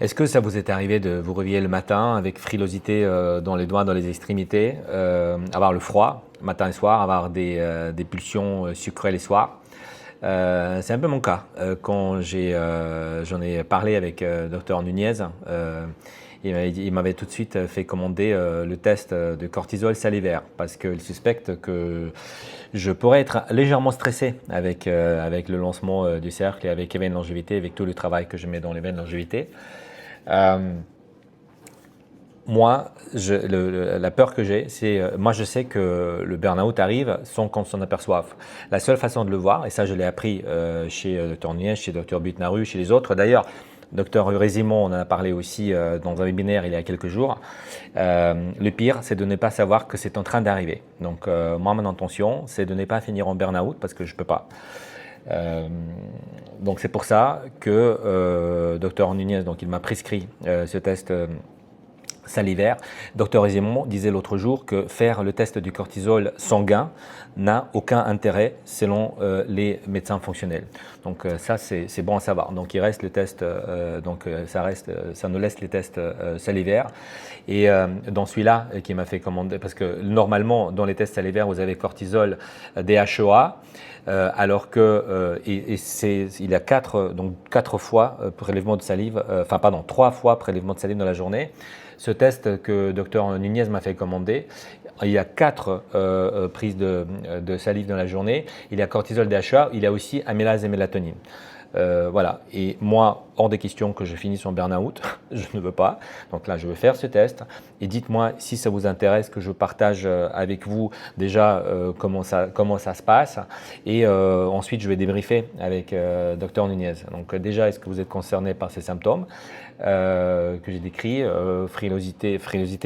Est-ce que ça vous est arrivé de vous réveiller le matin avec frilosité dans les doigts, dans les extrémités, avoir le froid matin et soir, avoir des pulsions sucrées les soirs? C'est un peu mon cas. J'en ai parlé avec Dr Nunez, il m'avait tout de suite fait commander le test de cortisol salivaire parce qu'il suspecte que je pourrais être légèrement stressé avec le lancement du cercle et avec Even Longévité, avec tout le travail que je mets dans l'Even Longévité. Moi, la peur que j'ai, c'est, moi je sais que le burn-out arrive sans qu'on s'en aperçoive. La seule façon de le voir, et ça je l'ai appris chez Dr Niège, chez Dr Butnaru, chez les autres, d'ailleurs, Dr Résimon, on en a parlé aussi dans un webinaire il y a quelques jours, le pire, c'est de ne pas savoir que c'est en train d'arriver. Donc moi, mon intention, c'est de ne pas finir en burn-out parce que je ne peux pas. Donc c'est pour ça que Dr Nunez, donc il m'a prescrit ce test salivaire. Dr Résimon disait l'autre jour que faire le test du cortisol sanguin n'a aucun intérêt selon les médecins fonctionnels. Donc ça c'est bon à savoir. Donc il reste le test, ça nous laisse les tests salivaires. Et dans celui-là qui m'a fait commander, parce que normalement dans les tests salivaires vous avez cortisol, DHEA. Alors que il y a 4 fois prélèvement de salive, enfin pardon, 3 fois prélèvement de salive dans la journée. Ce test que Dr Nunez m'a fait commander, il y a 4 prises de salive dans la journée. Il y a cortisol, DHA, il y a aussi amylase et mélatonine. Voilà. Et moi, hors des questions que je finisse en burn-out, je ne veux pas. Donc là, je vais faire ce test. Et dites-moi si ça vous intéresse que je partage avec vous déjà comment ça se passe. Et ensuite, je vais débriefer avec Dr Nunez. Donc déjà, est-ce que vous êtes concerné par ces symptômes que j'ai décrits, frilosité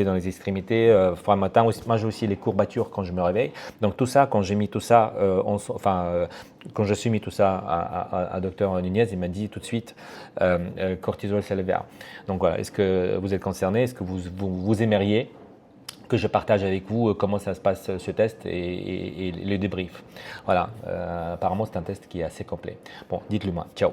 dans les extrémités, froid matin. Moi, j'ai aussi les courbatures quand je me réveille. Donc tout ça, quand j'ai mis tout ça, quand je suis mis tout ça à Dr Nunez, il m'a dit tout de suite cortisol salivaire. Donc voilà, est-ce que vous êtes concerné? Est-ce que vous aimeriez que je partage avec vous comment ça se passe ce test et le débrief? Voilà, apparemment c'est un test qui est assez complet. Bon, dites-le moi. Ciao.